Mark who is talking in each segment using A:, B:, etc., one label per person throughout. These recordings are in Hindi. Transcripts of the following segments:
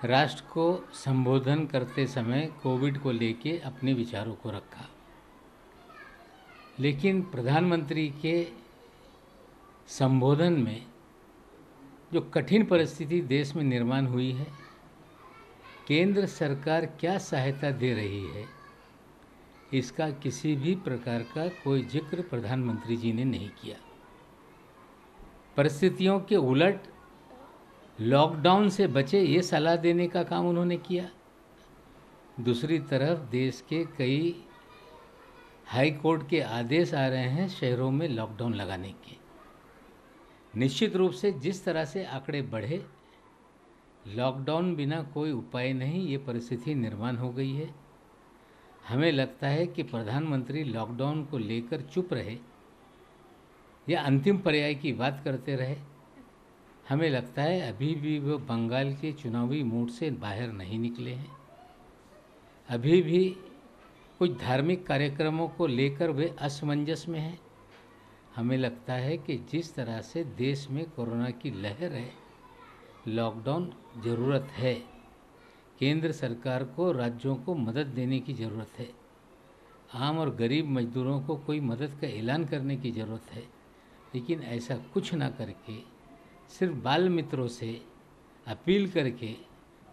A: राष्ट्र को संबोधन करते समय कोविड को लेके अपने विचारों को रखा, लेकिन प्रधानमंत्री के संबोधन में जो कठिन परिस्थिति देश में निर्माण हुई है, केंद्र सरकार क्या सहायता दे रही है, इसका किसी भी प्रकार का कोई जिक्र प्रधानमंत्री जी ने नहीं किया। परिस्थितियों के उलट लॉकडाउन से बचे ये सलाह देने का काम उन्होंने किया। दूसरी तरफ देश के कई हाई कोर्ट के आदेश आ रहे हैं शहरों में लॉकडाउन लगाने के। निश्चित रूप से जिस तरह से आंकड़े बढ़े, लॉकडाउन बिना कोई उपाय नहीं, ये परिस्थिति निर्माण हो गई है। हमें लगता है कि प्रधानमंत्री लॉकडाउन को लेकर चुप रहे या अंतिम पर्याय की बात करते रहे। हमें लगता है अभी भी वो बंगाल के चुनावी मूड से बाहर नहीं निकले हैं। अभी भी कुछ धार्मिक कार्यक्रमों को लेकर वे असमंजस में हैं। हमें लगता है कि जिस तरह से देश में कोरोना की लहर है, लॉकडाउन ज़रूरत है। केंद्र सरकार को राज्यों को मदद देने की ज़रूरत है। आम और गरीब मजदूरों को कोई मदद का ऐलान करने की ज़रूरत है, लेकिन ऐसा कुछ ना करके सिर्फ बाल मित्रों से अपील करके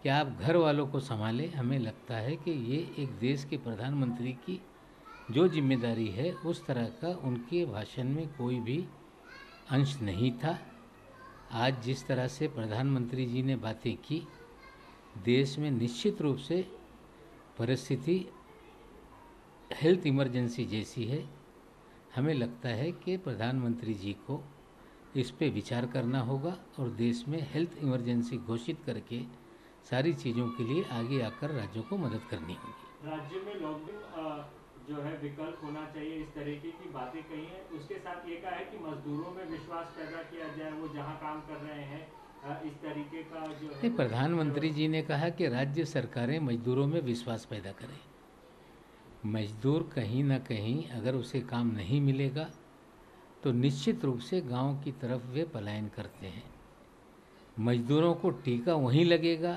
A: कि आप घर वालों को संभालें। हमें लगता है कि ये एक देश के प्रधानमंत्री की जो जिम्मेदारी है, उस तरह का उनके भाषण में कोई भी अंश नहीं था। आज जिस तरह से प्रधानमंत्री जी ने बातें की, देश में निश्चित रूप से परिस्थिति हेल्थ इमरजेंसी जैसी है। हमें लगता है कि प्रधानमंत्री जी को इस पे विचार करना होगा और देश में हेल्थ इमरजेंसी घोषित करके सारी चीज़ों के लिए आगे आकर राज्यों को मदद करनी होगी।
B: राज्य में लॉकडाउन जो है विकल्प होना चाहिए, इस तरीके की बातें कही हैं। उसके साथ ये कहा है कि मजदूरों में विश्वास पैदा किया जाए, वो जहां काम कर रहे हैं, इस तरीके का जो है।
A: प्रधानमंत्री जी ने कहा कि राज्य सरकारें मजदूरों में विश्वास पैदा करें। मजदूर कहीं ना कहीं अगर उसे काम नहीं मिलेगा तो निश्चित रूप से गांव की तरफ वे पलायन करते हैं। मजदूरों को टीका वहीं लगेगा,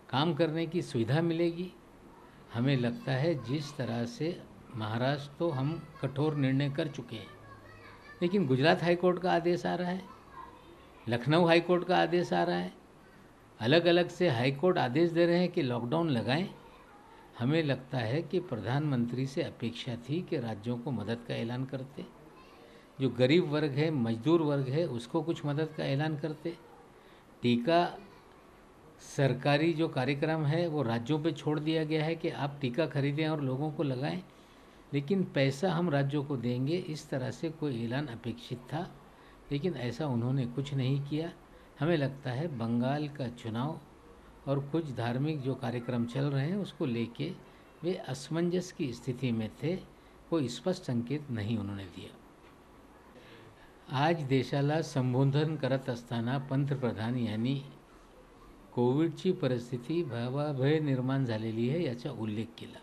A: काम करने की सुविधा मिलेगी। हमें लगता है जिस तरह से महाराष्ट्र तो हम कठोर निर्णय कर चुके हैं, लेकिन गुजरात हाई कोर्ट का आदेश आ रहा है, लखनऊ हाई कोर्ट का आदेश आ रहा है, अलग अलग से हाई कोर्ट आदेश दे रहे हैं कि लॉकडाउन लगाएं। हमें लगता है कि प्रधानमंत्री से अपेक्षा थी कि राज्यों को मदद का ऐलान करते, जो गरीब वर्ग है, मजदूर वर्ग है, उसको कुछ मदद का ऐलान करते। टीका सरकारी जो कार्यक्रम है वो राज्यों पे छोड़ दिया गया है कि आप टीका खरीदें और लोगों को लगाएं, लेकिन पैसा हम राज्यों को देंगे, इस तरह से कोई ऐलान अपेक्षित था, लेकिन ऐसा उन्होंने कुछ नहीं किया। हमें लगता है बंगाल का चुनाव और कुछ धार्मिक जो कार्यक्रम चल रहे हैं उसको लेके वे असमंजस की स्थिति में थे, कोई स्पष्ट संकेत नहीं उन्होंने दिया। आज देशाला संबोधन करत असताना पंतप्रधान यांनी कोविडची परिस्थिती भयावह निर्माण झालेली आहे याचा उल्लेख केला,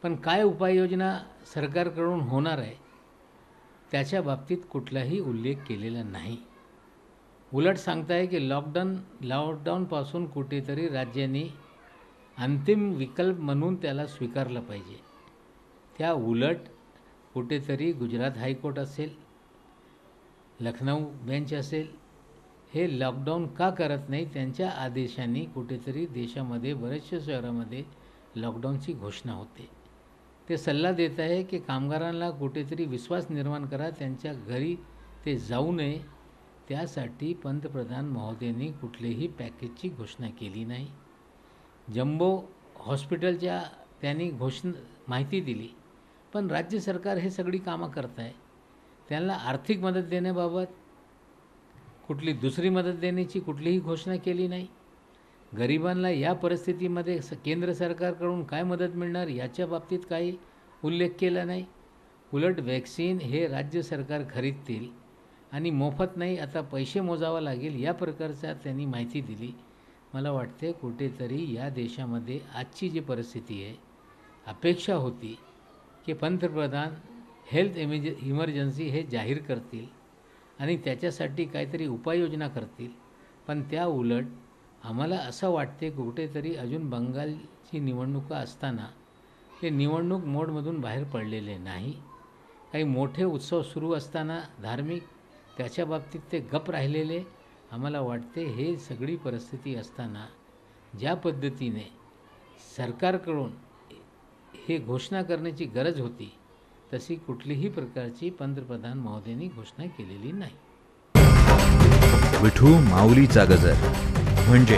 A: पण काय उपाययोजना सरकारकडून होणार आहे त्याच्या बाबतीत कुठलाही उल्लेख केलेला नाही। उलट सांगताय की लॉकडाऊनपासून कुठेतरी राज्यांनी अंतिम विकल्प म्हणून त्याला स्वीकारलं पाहिजे। त्या उलट कुठेतरी गुजरात हायकोर्ट असेल, लखनऊ बेंच असेल, हे लॉकडाऊन का करत नाही, त्यांच्या आदेशांनी कुठेतरी देशामध्ये बऱ्याचशा शहरामध्ये लॉकडाऊनची घोषणा होते। ते सल्ला देत आहे की कामगारांना कुठेतरी विश्वास निर्माण करा, त्यांच्या घरी ते जाऊ नये। त्यासाठी पंतप्रधान महोदयांनी कुठलेही पॅकेजची घोषणा केली नाही। जम्बो हॉस्पिटलच्या त्यांनी माहिती दिली, पण राज्य सरकार हे सगळी कामं करत आहे। त्यांना आर्थिक मदत देण्याबाबत कुठली दुसरी मदत देण्याची कुठलीही घोषणा केली नाही। गरिबांना या परिस्थितीमध्ये केंद्र सरकारकडून काय मदत मिळणार याच्या बाबतीत काही उल्लेख केला नाही। उलट वॅक्सिन हे राज्य सरकार खरीदतील आणि मोफत नाही, आता पैसे मोजावा लागेल, या प्रकारचा त्यांनी माहिती दिली। मला वाटते कुठेतरी या देशामध्ये आजची जी परिस्थिती आहे, अपेक्षा होती की पंतप्रधान हेल्थ इमर्जन्सी हे जाहीर करतील आणि त्याच्यासाठी काहीतरी उपाययोजना करतील, पण त्या उलट आम्हाला असं वाटते की कुठेतरी अजून बंगालची निवडणुका असताना ते निवडणूक मोडमधून बाहेर पडलेले नाही. काही मोठे उत्सव सुरू असताना धार्मिक त्याच्या बाबतीत ते गप राहिलेले. आम्हाला वाटते हे सगळी परिस्थिती असताना ज्या पद्धतीने सरकारकडून हे घोषणा करण्याची गरज होती तशी कुठलीही प्रकारची पंतप्रधान महोदयांनी घोषणा केलेली नाही.
C: विठू माऊलीचा गजर म्हणजे